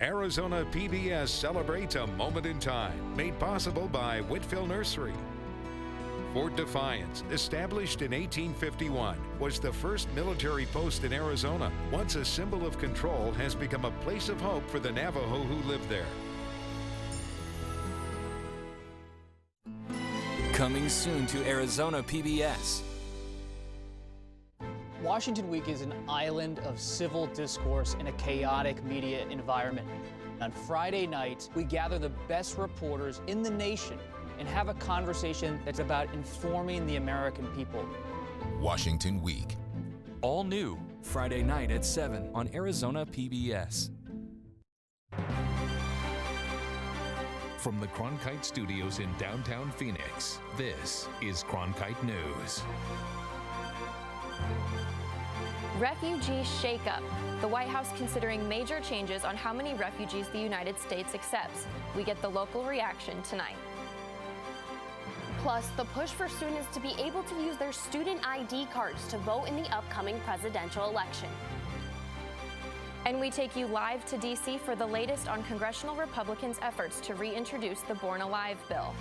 Arizona PBS celebrates a moment in time, made possible by Whitfield Nursery. Fort Defiance, established in 1851, was the first military post in Arizona. Once a symbol of control, has become a place of hope for the Navajo who live there. Coming soon to Arizona PBS. Washington Week is an island of civil discourse in a chaotic media environment. On Friday night, we gather the best reporters in the nation and have a conversation that's about informing the American people. Washington Week. All new, Friday night at 7 on Arizona PBS. From the Cronkite Studios in downtown Phoenix, this is Cronkite News. Refugee shakeup. The White House considering major changes on how many refugees the United States accepts. We get the local reaction tonight. Plus, the push for students to be able to use their student ID cards to vote in the upcoming presidential election. And we take you live to D.C. for the latest on congressional Republicans' efforts to reintroduce the Born Alive bill.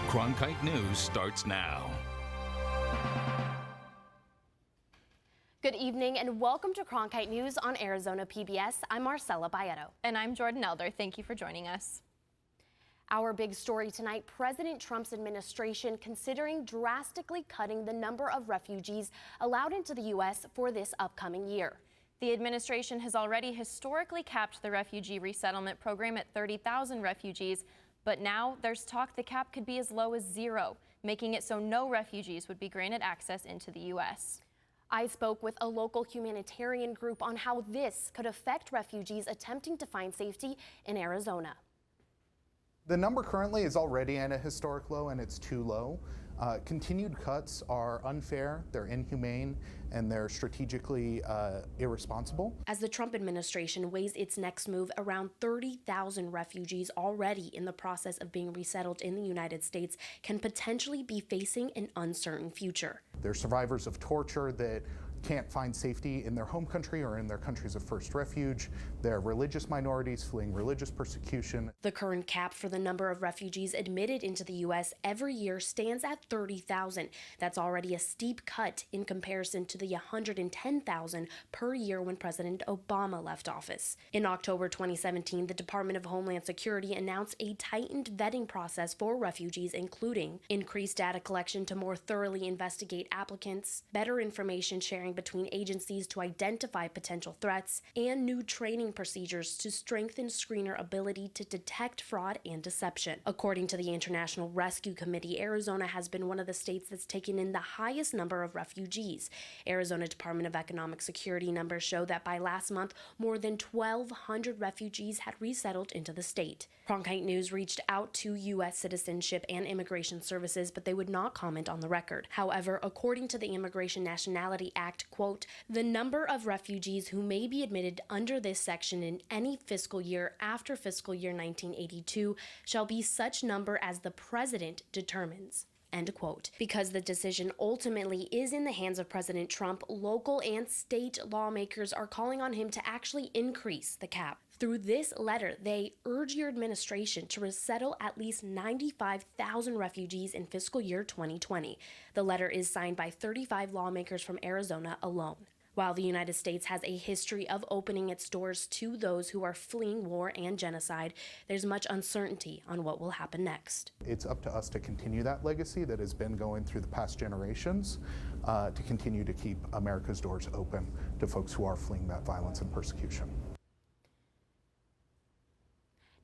Cronkite News starts now. Good evening and welcome to Cronkite News on Arizona PBS. I'm Marcella Bayeto. And I'm Jordan Elder. Thank you for joining us. Our big story tonight, President Trump's administration considering drastically cutting the number of refugees allowed into the U.S. for this upcoming year. The administration has already historically capped the refugee resettlement program at 30,000 refugees, but now there's talk the cap could be as low as 0, making it so no refugees would be granted access into the U.S. I spoke with a local humanitarian group on how this could affect refugees attempting to find safety in Arizona. The number currently is already at a historic low, and it's too low. Continued cuts are unfair, they're inhumane, and they're strategically irresponsible. As the Trump administration weighs its next move, around 30,000 refugees already in the process of being resettled in the United States can potentially be facing an uncertain future. They're survivors of torture that can't find safety in their home country or in their countries of first refuge. They're religious minorities fleeing religious persecution. The current cap for the number of refugees admitted into the U.S. every year stands at 30,000. That's already a steep cut in comparison to the 110,000 per year when President Obama left office. In October 2017, the Department of Homeland Security announced a tightened vetting process for refugees, including increased data collection to more thoroughly investigate applicants, better information sharing between agencies to identify potential threats, and new training procedures to strengthen screener ability to detect fraud and deception. According to the International Rescue Committee, Arizona has been one of the states that's taken in the highest number of refugees. Arizona Department of Economic Security numbers show that by last month, more than 1,200 refugees had resettled into the state. Cronkite News reached out to U.S. Citizenship and Immigration Services, but they would not comment on the record. However, according to the Immigration Nationality Act, quote, the number of refugees who may be admitted under this section in any fiscal year after fiscal year 1982 shall be such number as the president determines. End quote. Because the decision ultimately is in the hands of President Trump, local and state lawmakers are calling on him to actually increase the cap. Through this letter, they urge your administration to resettle at least 95,000 refugees in fiscal year 2020. The letter is signed by 35 lawmakers from Arizona alone. While the United States has a history of opening its doors to those who are fleeing war and genocide, there's much uncertainty on what will happen next. It's up to us to continue that legacy that has been going through the past generations, to continue to keep America's doors open to folks who are fleeing that violence and persecution.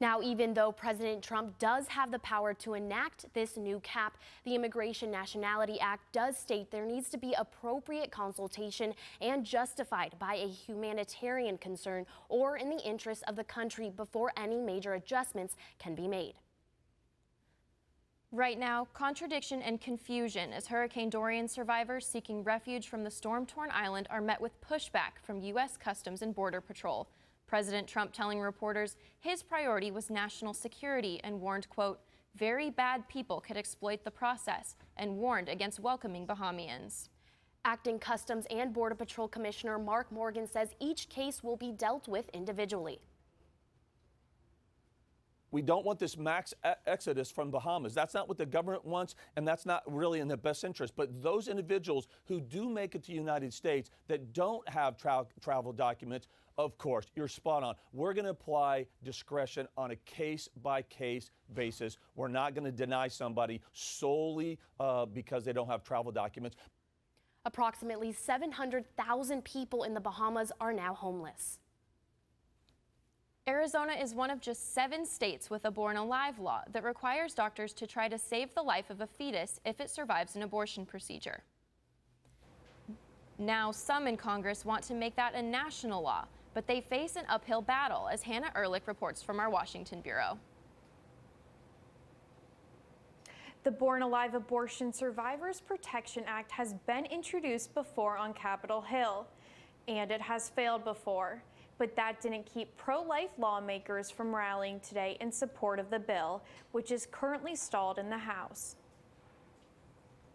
Now, even though President Trump does have the power to enact this new cap, the Immigration Nationality Act does state there needs to be appropriate consultation and justified by a humanitarian concern or in the interest of the country before any major adjustments can be made. Right now, contradiction and confusion as Hurricane Dorian survivors seeking refuge from the storm-torn island are met with pushback from U.S. Customs and Border Patrol. President Trump telling reporters his priority was national security and warned, quote, very bad people could exploit the process, and warned against welcoming Bahamians. Acting Customs and Border Patrol Commissioner Mark Morgan says each case will be dealt with individually. We don't want this max exodus from Bahamas. That's not what the government wants, and that's not really in the best interest. But those individuals who do make it to the United States that don't have travel documents, of course, you're spot on. We're going to apply discretion on a case-by-case basis. We're not going to deny somebody solely because they don't have travel documents. Approximately 700,000 people in the Bahamas are now homeless. Arizona is one of just 7 states with a Born Alive law that requires doctors to try to save the life of a fetus if it survives an abortion procedure. Now, some in Congress want to make that a national law, but they face an uphill battle, as Hannah Ehrlich reports from our Washington bureau. The Born Alive Abortion Survivors Protection Act has been introduced before on Capitol Hill, and it has failed before. But that didn't keep pro-life lawmakers from rallying today in support of the bill, which is currently stalled in the House.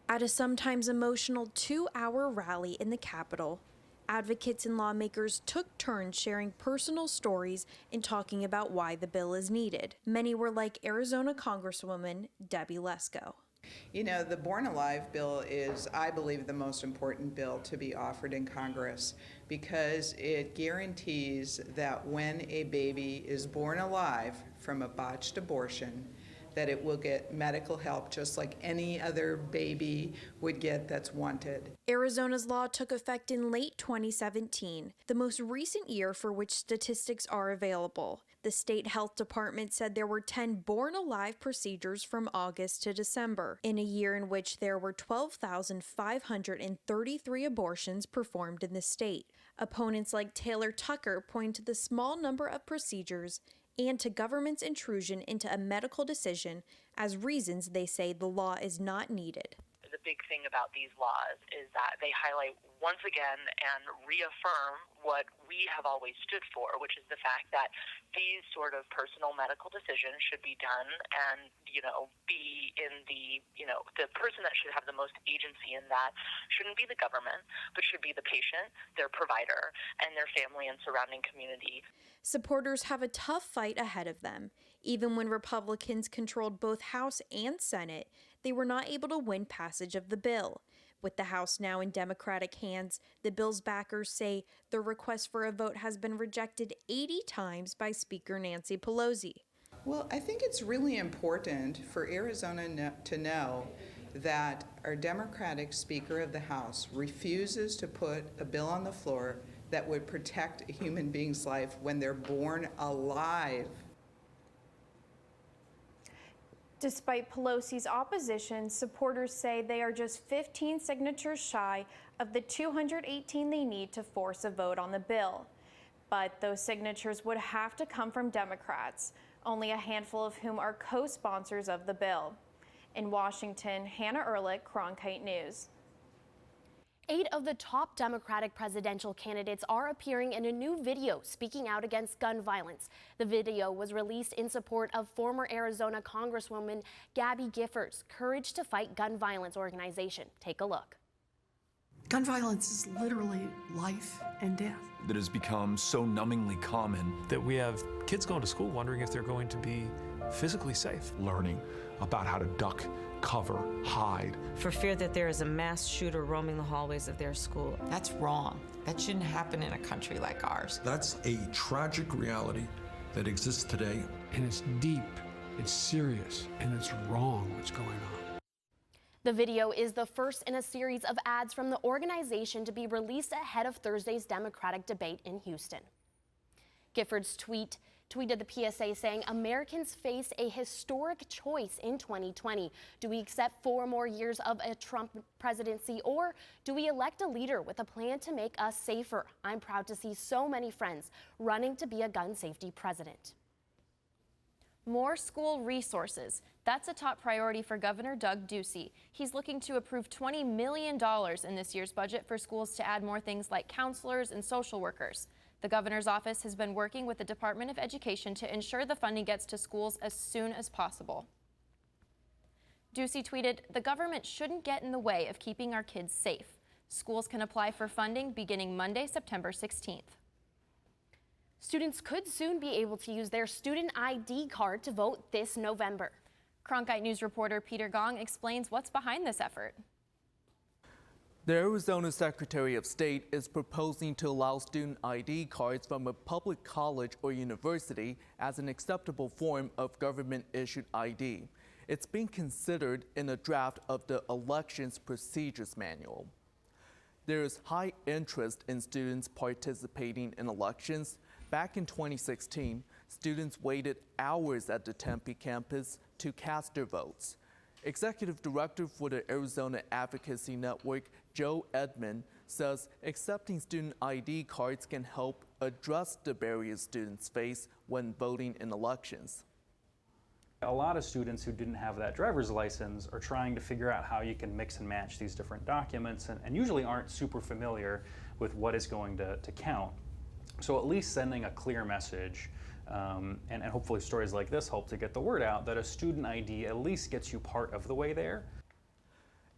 At a sometimes emotional 2-hour rally in the Capitol, advocates and lawmakers took turns sharing personal stories and talking about why the bill is needed. Many were like Arizona Congresswoman Debbie Lesko. You know, the Born Alive bill is, I believe, the most important bill to be offered in Congress because it guarantees that when a baby is born alive from a botched abortion, that it will get medical help just like any other baby would get that's wanted. Arizona's law took effect in late 2017, the most recent year for which statistics are available. The state health department said there were 10 born alive procedures from August to December, in a year in which there were 12,533 abortions performed in the state. Opponents like Taylor Tucker point to the small number of procedures and to government's intrusion into a medical decision as reasons they say the law is not needed. The big thing about these laws is that they highlight once again and reaffirm what we have always stood for, which is the fact that these sort of personal medical decisions should be done and, be in the person that should have the most agency in that shouldn't be the government, but should be the patient, their provider, and their family and surrounding community. Supporters have a tough fight ahead of them. Even when Republicans controlled both House and Senate, they were not able to win passage of the bill. With the House now in Democratic hands, the bill's backers say the request for a vote has been rejected 80 times by Speaker Nancy Pelosi. Well, I think it's really important for Arizona to know that our Democratic Speaker of the House refuses to put a bill on the floor that would protect a human being's life when they're born alive. Despite Pelosi's opposition, supporters say they are just 15 signatures shy of the 218 they need to force a vote on the bill. But those signatures would have to come from Democrats, only a handful of whom are co-sponsors of the bill. In Washington, Hannah Ehrlich, Cronkite News. 8 of the top Democratic presidential candidates are appearing in a new video speaking out against gun violence. The video was released in support of former Arizona Congresswoman Gabby Giffords' Courage to Fight Gun Violence organization. Take a look. Gun violence is literally life and death. That has become so numbingly common that we have kids going to school wondering if they're going to be physically safe. Learning about how to duck, cover, hide. For fear that there is a mass shooter roaming the hallways of their school. That's wrong. That shouldn't happen in a country like ours. That's a tragic reality that exists today. And it's deep, it's serious, and it's wrong what's going on. The video is the first in a series of ads from the organization to be released ahead of Thursday's Democratic debate in Houston. Giffords tweeted the PSA saying, Americans face a historic choice in 2020. Do we accept 4 more years of a Trump presidency, or do we elect a leader with a plan to make us safer? I'm proud to see so many friends running to be a gun safety president. More school resources. That's a top priority for Governor Doug Ducey. He's looking to approve $20 million in this year's budget for schools to add more things like counselors and social workers. The governor's office has been working with the Department of Education to ensure the funding gets to schools as soon as possible. Ducey tweeted, "The government shouldn't get in the way of keeping our kids safe. Schools can apply for funding beginning Monday, September 16th. Students could soon be able to use their student ID card to vote this November. Cronkite News reporter Peter Gong explains what's behind this effort. The Arizona Secretary of State is proposing to allow student ID cards from a public college or university as an acceptable form of government-issued ID. It's being considered in a draft of the Elections Procedures Manual. There is high interest in students participating in elections. Back in 2016, students waited hours at the Tempe campus to cast their votes. Executive Director for the Arizona Advocacy Network, Joe Edmond, says accepting student ID cards can help address the barriers students face when voting in elections. A lot of students who didn't have that driver's license are trying to figure out how you can mix and match these different documents and usually aren't super familiar with what is going to count. So at least sending a clear message and hopefully stories like this help to get the word out that a student ID at least gets you part of the way there.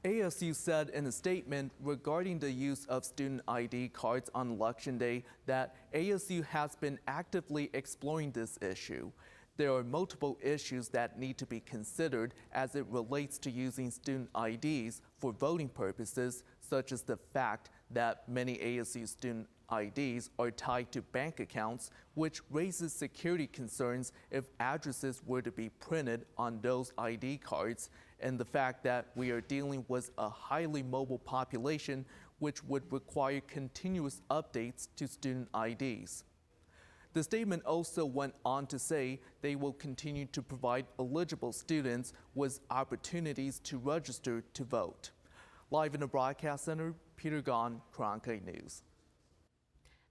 ASU said in a statement regarding the use of student ID cards on Election Day that ASU has been actively exploring this issue. There are multiple issues that need to be considered as it relates to using student IDs for voting purposes, such as the fact that many ASU student IDs are tied to bank accounts, which raises security concerns if addresses were to be printed on those ID cards, and the fact that we are dealing with a highly mobile population, which would require continuous updates to student IDs. The statement also went on to say they will continue to provide eligible students with opportunities to register to vote. Live in the broadcast center, Peter Gahn, Cronkite News.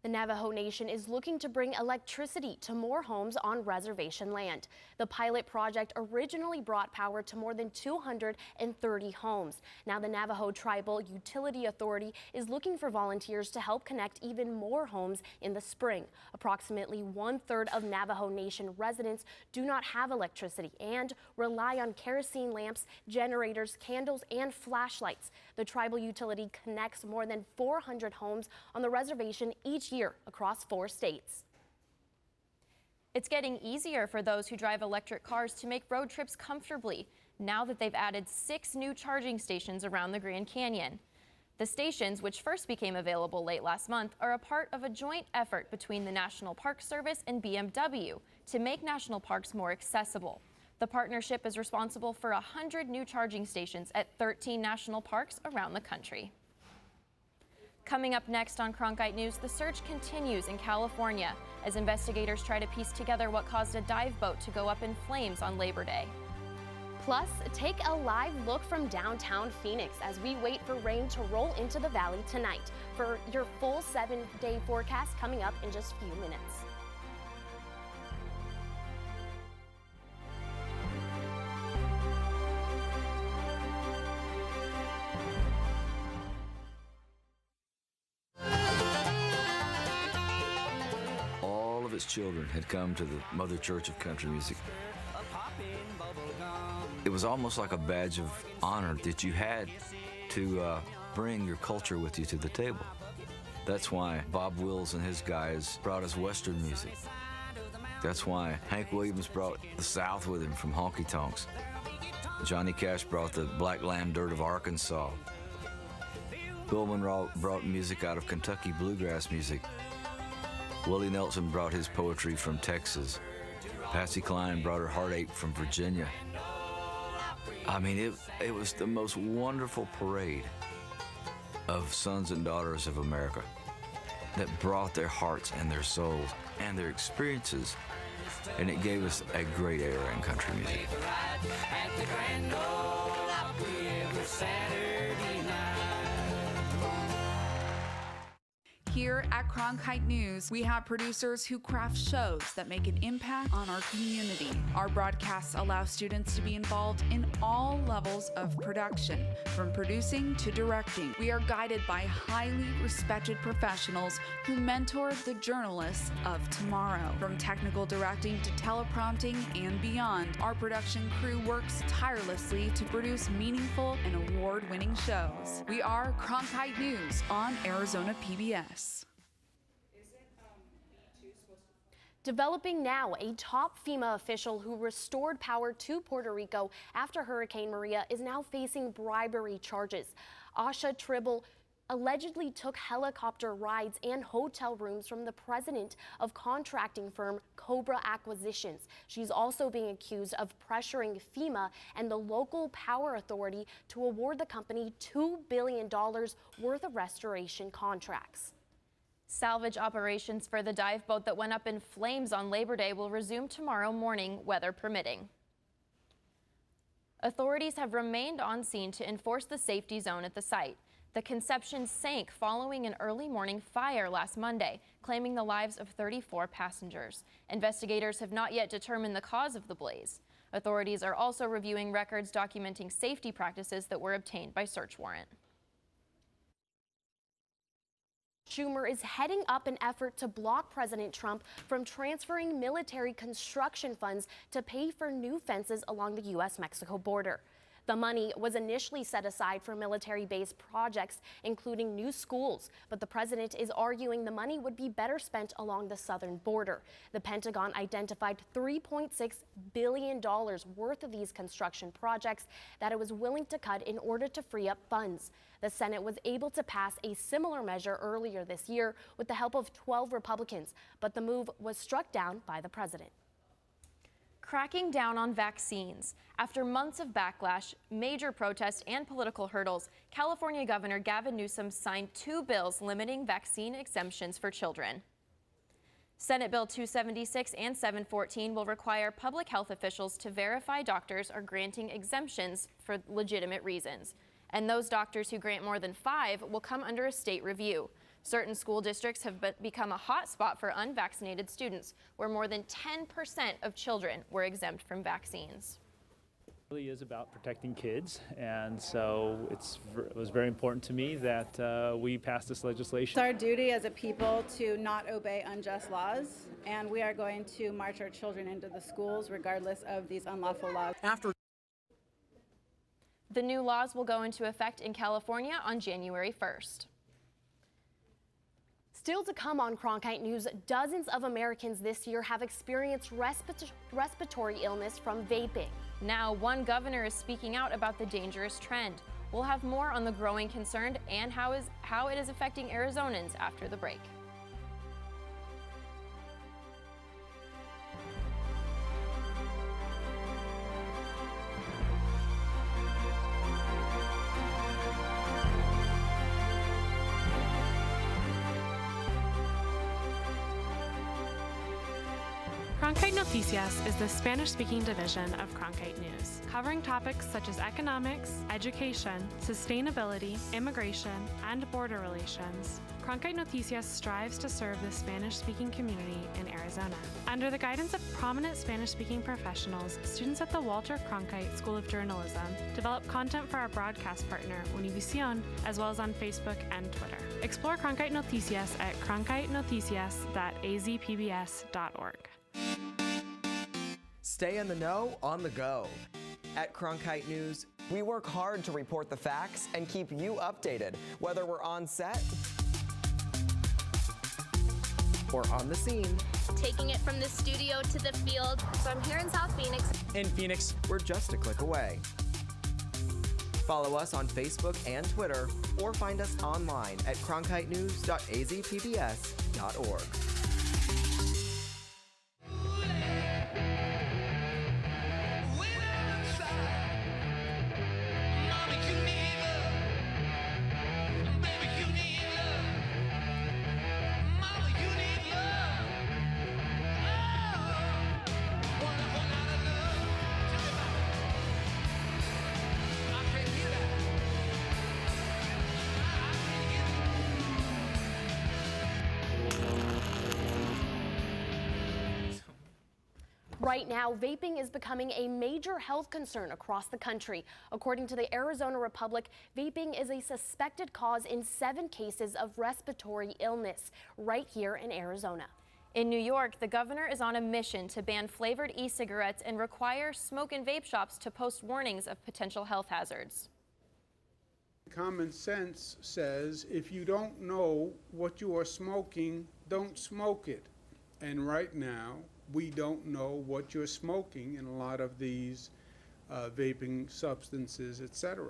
The Navajo Nation is looking to bring electricity to more homes on reservation land. The pilot project originally brought power to more than 230 homes. Now the Navajo Tribal Utility Authority is looking for volunteers to help connect even more homes in the spring. Approximately 1/3 of Navajo Nation residents do not have electricity and rely on kerosene lamps, generators, candles, and flashlights. The tribal utility connects more than 400 homes on the reservation each year across 4 states. It's getting easier for those who drive electric cars to make road trips comfortably now that they've added 6 new charging stations around the Grand Canyon. The stations, which first became available late last month, are a part of a joint effort between the National Park Service and BMW to make national parks more accessible. The partnership is responsible for 100 new charging stations at 13 national parks around the country. Coming up next on Cronkite News, the search continues in California as investigators try to piece together what caused a dive boat to go up in flames on Labor Day. Plus, take a live look from downtown Phoenix as we wait for rain to roll into the valley tonight. For your full 7-day forecast coming up in just a few minutes. Children had come to the Mother Church of Country Music. It was almost like a badge of honor that you had to bring your culture with you to the table. That's why Bob Wills and his guys brought us Western music. That's why Hank Williams brought the South with him from Honky Tonks. Johnny Cash brought the Black Lamb Dirt of Arkansas. Bill Monroe brought music out of Kentucky bluegrass music. Willie Nelson brought his poetry from Texas. Patsy Cline brought her heartache from Virginia. I mean, it was the most wonderful parade of sons and daughters of America that brought their hearts and their souls and their experiences, and it gave us a great era in country music. Here at Cronkite News, we have producers who craft shows that make an impact on our community. Our broadcasts allow students to be involved in all levels of production, from producing to directing. We are guided by highly respected professionals who mentor the journalists of tomorrow. From technical directing to teleprompting and beyond, our production crew works tirelessly to produce meaningful and award-winning shows. We are Cronkite News on Arizona PBS. Developing now, a top FEMA official who restored power to Puerto Rico after Hurricane Maria is now facing bribery charges. Asha Tribble allegedly took helicopter rides and hotel rooms from the president of contracting firm Cobra Acquisitions. She's also being accused of pressuring FEMA and the local power authority to award the company $2 billion worth of restoration contracts. Salvage operations for the dive boat that went up in flames on Labor Day will resume tomorrow morning, weather permitting. Authorities have remained on scene to enforce the safety zone at the site. The Conception sank following an early morning fire last Monday, claiming the lives of 34 passengers. Investigators have not yet determined the cause of the blaze. Authorities are also reviewing records documenting safety practices that were obtained by search warrant. Schumer is heading up an effort to block President Trump from transferring military construction funds to pay for new fences along the U.S.-Mexico border. The money was initially set aside for military-based projects, including new schools, but the president is arguing the money would be better spent along the southern border. The Pentagon identified $3.6 billion worth of these construction projects that it was willing to cut in order to free up funds. The Senate was able to pass a similar measure earlier this year with the help of 12 Republicans, but the move was struck down by the president. Cracking down on vaccines. After months of backlash, major protests, and political hurdles, California Governor Gavin Newsom signed 2 bills limiting vaccine exemptions for children. Senate Bill 276 and 714 will require public health officials to verify doctors are granting exemptions for legitimate reasons. And those doctors who grant more than 5 will come under a state review. Certain school districts have become a hot spot for unvaccinated students, where more than 10% of children were exempt from vaccines. It really is about protecting kids, and so it was very important to me that we passed this legislation. It's our duty as a people to not obey unjust laws, and we are going to march our children into the schools regardless of these unlawful laws. The new laws will go into effect in California on January 1st. Still to come on Cronkite News, dozens of Americans this year have experienced respiratory illness from vaping. Now, one governor is speaking out about the dangerous trend. We'll have more on the growing concern and how it is affecting Arizonans after the break. Cronkite Noticias is the Spanish-speaking division of Cronkite News, covering topics such as economics, education, sustainability, immigration, and border relations. Cronkite Noticias strives to serve the Spanish-speaking community in Arizona. Under the guidance of prominent Spanish-speaking professionals, students at the Walter Cronkite School of Journalism develop content for our broadcast partner, Univision, as well as on Facebook and Twitter. Explore Cronkite Noticias at cronkitenoticias.azpbs.org. Stay in the know on the go. At Cronkite News, we work hard to report the facts and keep you updated, whether we're on set or on the scene. Taking it from the studio to the field. So I'm here in South Phoenix. In Phoenix, we're just a click away. Follow us on Facebook and Twitter, or find us online at cronkitenews.azpbs.org. Right now, vaping is becoming a major health concern across the country. According to the Arizona Republic, vaping is a suspected cause in 7 cases of respiratory illness right here in Arizona. In New York, the governor is on a mission to ban flavored e-cigarettes and require smoke and vape shops to post warnings of potential health hazards. Common sense says if you don't know what you are smoking, don't smoke it. And right now, we don't know what you're smoking in a lot of these vaping substances, etc.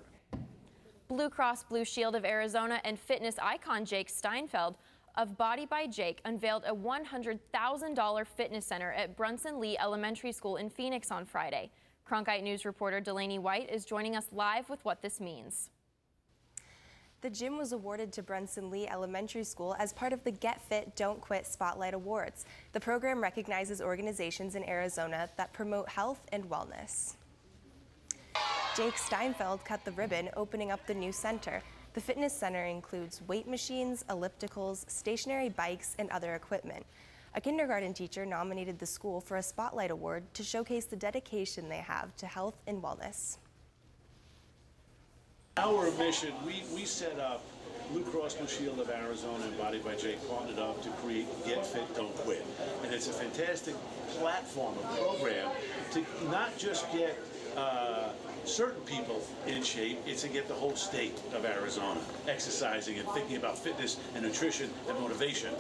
Blue Cross Blue Shield of Arizona and fitness icon Jake Steinfeld of Body by Jake unveiled a $100,000 fitness center at Brunson Lee Elementary School in Phoenix on Friday. Cronkite News reporter Delaney White is joining us live with what this means. The gym was awarded to Brunson Lee Elementary School as part of the Get Fit, Don't Quit Spotlight Awards. The program recognizes organizations in Arizona that promote health and wellness. Jake Steinfeld cut the ribbon, opening up the new center. The fitness center includes weight machines, ellipticals, stationary bikes, and other equipment. A kindergarten teacher nominated the school for a Spotlight Award to showcase the dedication they have to health and wellness. Our mission, we set up Blue Cross Blue Shield of Arizona and Body by Jake partnered up to create Get Fit, Don't Quit. And it's a fantastic platform, a program to not just get certain people in shape, it's to get the whole state of Arizona exercising and thinking about fitness and nutrition and motivation.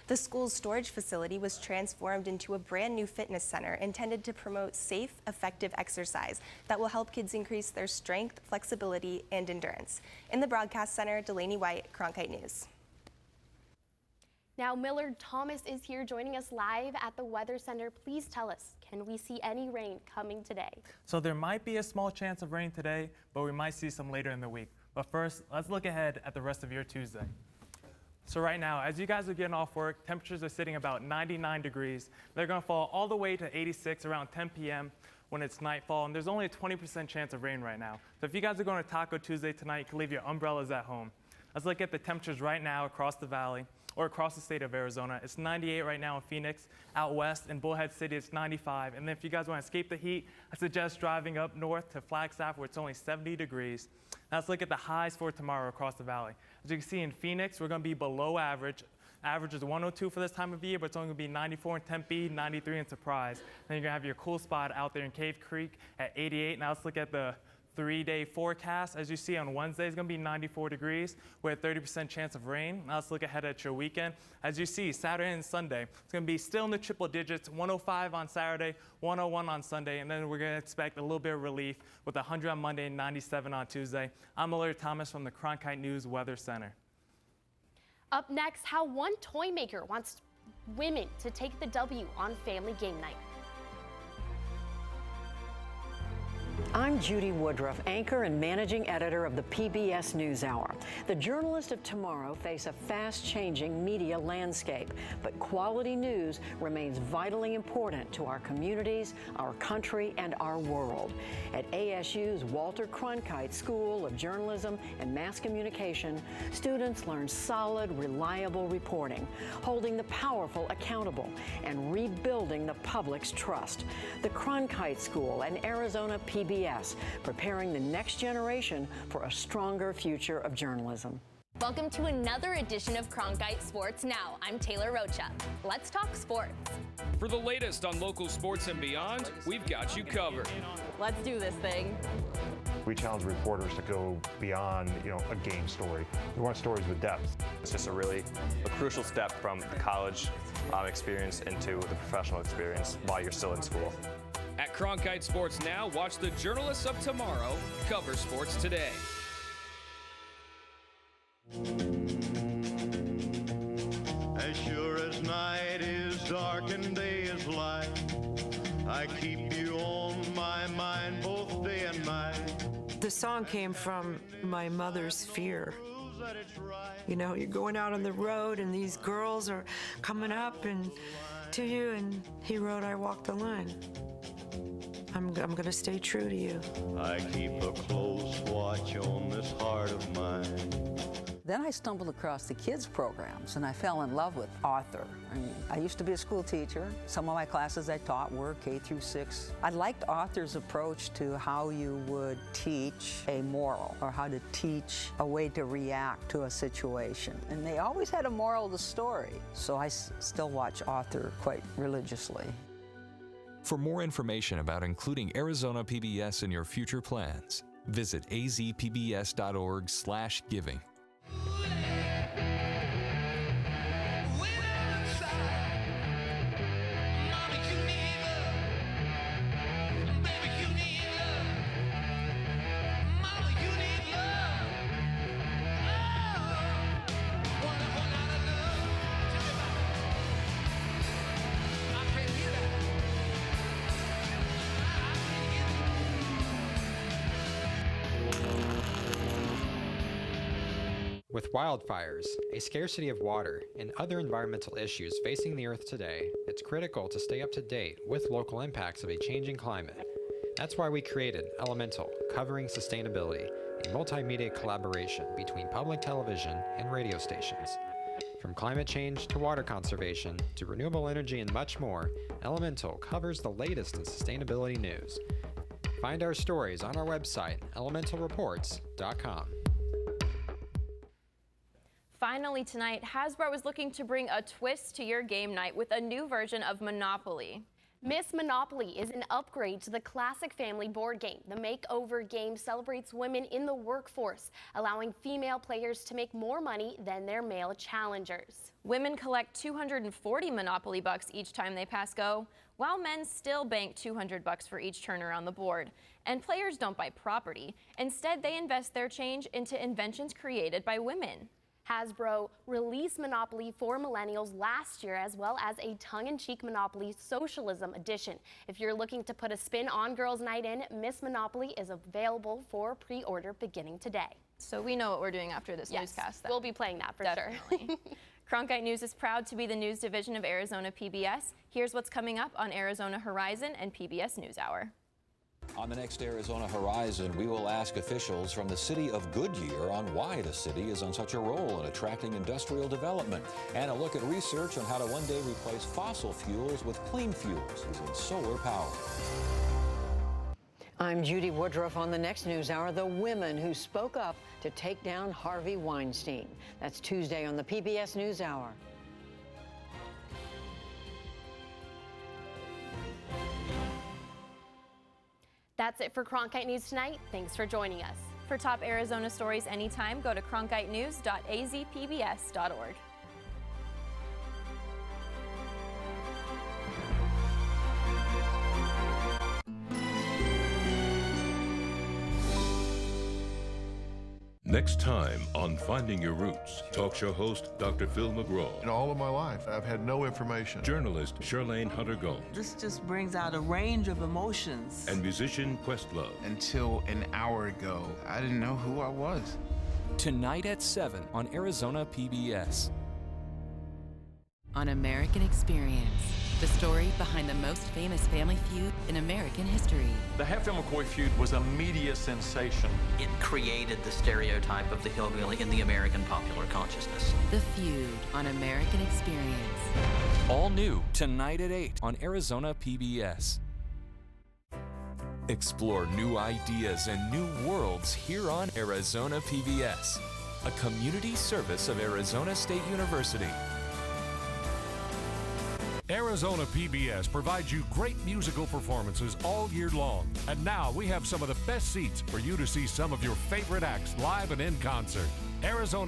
The school's storage facility was transformed into a brand new fitness center intended to promote safe, effective exercise that will help kids increase their strength, flexibility, and endurance. In the broadcast center, Delaney White, Cronkite News. Now, Millard Thomas is here joining us live at the Weather Center. Please tell us, can we see any rain coming today? So there might be a small chance of rain today, but we might see some later in the week. But first, let's look ahead at the rest of your Tuesday. So right now, as you guys are getting off work, temperatures are sitting about 99 degrees. They're going to fall all the way to 86 around 10 p.m. when it's nightfall, and there's only a 20% chance of rain right now. So if you guys are going to Taco Tuesday tonight, you can leave your umbrellas at home. Let's look at the temperatures right now across the valley, or across the state of Arizona. It's 98 right now in Phoenix. Out west in Bullhead City, it's 95. And then if you guys want to escape the heat, I suggest driving up north to Flagstaff where it's only 70 degrees. Now let's look at the highs for tomorrow across the valley. As you can see in Phoenix, we're going to be below average. Average is 102 for this time of year, but it's only going to be 94 in Tempe, 93 in Surprise. Then you're going to have your cool spot out there in Cave Creek at 88. Now let's look at the 3-day forecast. As you see on Wednesday, it's going to be 94 degrees with a 30% chance of rain. Now let's look ahead at your weekend. As you see, Saturday and Sunday, it's going to be still in the triple digits, 105 on Saturday, 101 on Sunday, and then we're going to expect a little bit of relief with 100 on Monday and 97 on Tuesday. I'm Millard Thomas from the Cronkite News Weather Center. Up next, how one toy maker wants women to take the W on Family Game Night. I'm Judy Woodruff, anchor and managing editor of the PBS NewsHour. The journalists of tomorrow face a fast-changing media landscape, but quality news remains vitally important to our communities, our country, and our world. At ASU's Walter Cronkite School of Journalism and Mass Communication, students learn solid, reliable reporting, holding the powerful accountable, and rebuilding the public's trust. The Cronkite School and Arizona PBS, preparing the next generation for a stronger future of journalism. Welcome to another edition of Cronkite Sports Now. I'm Taylor Rocha. Let's talk sports. For the latest on local sports and beyond, we've got you covered. Let's do this thing. We challenge reporters to go beyond, a game story. We want stories with depth. It's just a crucial step from the college experience into the professional experience while you're still in school. At Cronkite Sports Now, watch the journalists of tomorrow cover sports today. As sure as night is dark and day is light, I keep you on my mind both day and night. The song came from my mother's fear. You're going out on the road and these girls are coming up and to you, and he wrote, I walk the line. I'm going to stay true to you. I keep a close watch on this heart of mine. Then I stumbled across the kids programs and I fell in love with author. I mean, I used to be a school teacher. Some of my classes I taught were K through 6. I liked author's approach to how you would teach a moral or how to teach a way to react to a situation. And they always had a moral to the story. So I still watch author quite religiously. For more information about including Arizona PBS in your future plans, visit azpbs.org/giving. With wildfires, a scarcity of water, and other environmental issues facing the Earth today, it's critical to stay up to date with local impacts of a changing climate. That's why we created Elemental, covering sustainability, a multimedia collaboration between public television and radio stations. From climate change to water conservation to renewable energy and much more, Elemental covers the latest in sustainability news. Find our stories on our website, elementalreports.com. Finally tonight, Hasbro is looking to bring a twist to your game night with a new version of Monopoly. Miss Monopoly is an upgrade to the classic family board game. The makeover game celebrates women in the workforce, allowing female players to make more money than their male challengers. Women collect 240 Monopoly bucks each time they pass go, while men still bank 200 bucks for each turn around the board. And players don't buy property. Instead, they invest their change into inventions created by women. Hasbro released Monopoly for millennials last year, as well as a tongue-in-cheek Monopoly Socialism edition. If you're looking to put a spin on Girls' Night In, Miss Monopoly is available for pre-order beginning today. So we know what we're doing after this newscast. We'll be playing that for sure. Cronkite News is proud to be the news division of Arizona PBS. Here's what's coming up on Arizona Horizon and PBS NewsHour. On the next Arizona Horizon, we will ask officials from the city of Goodyear on why the city is on such a roll in attracting industrial development, and a look at research on how to one day replace fossil fuels with clean fuels using solar power. I'm Judy Woodruff. On the next NewsHour, the women who spoke up to take down Harvey Weinstein. That's Tuesday on the PBS NewsHour. That's it for Cronkite News tonight. Thanks for joining us. For top Arizona stories anytime, go to cronkitenews.azpbs.org. Next time on Finding Your Roots, talk show host Dr. Phil McGraw. In all of my life, I've had no information. Journalist Charlene Hunter-Gomes. This just brings out a range of emotions. And musician Questlove. Until an hour ago, I didn't know who I was. Tonight at 7 on Arizona PBS. On American Experience, the story behind the most famous family feud in American history. The Hatfield-McCoy feud was a media sensation. It created the stereotype of the hillbilly in the American popular consciousness. The Feud on American Experience. All new tonight at 8 on Arizona PBS. Explore new ideas and new worlds here on Arizona PBS, a community service of Arizona State University. Arizona PBS provides you great musical performances all year long. And now we have some of the best seats for you to see some of your favorite acts live and in concert. Arizona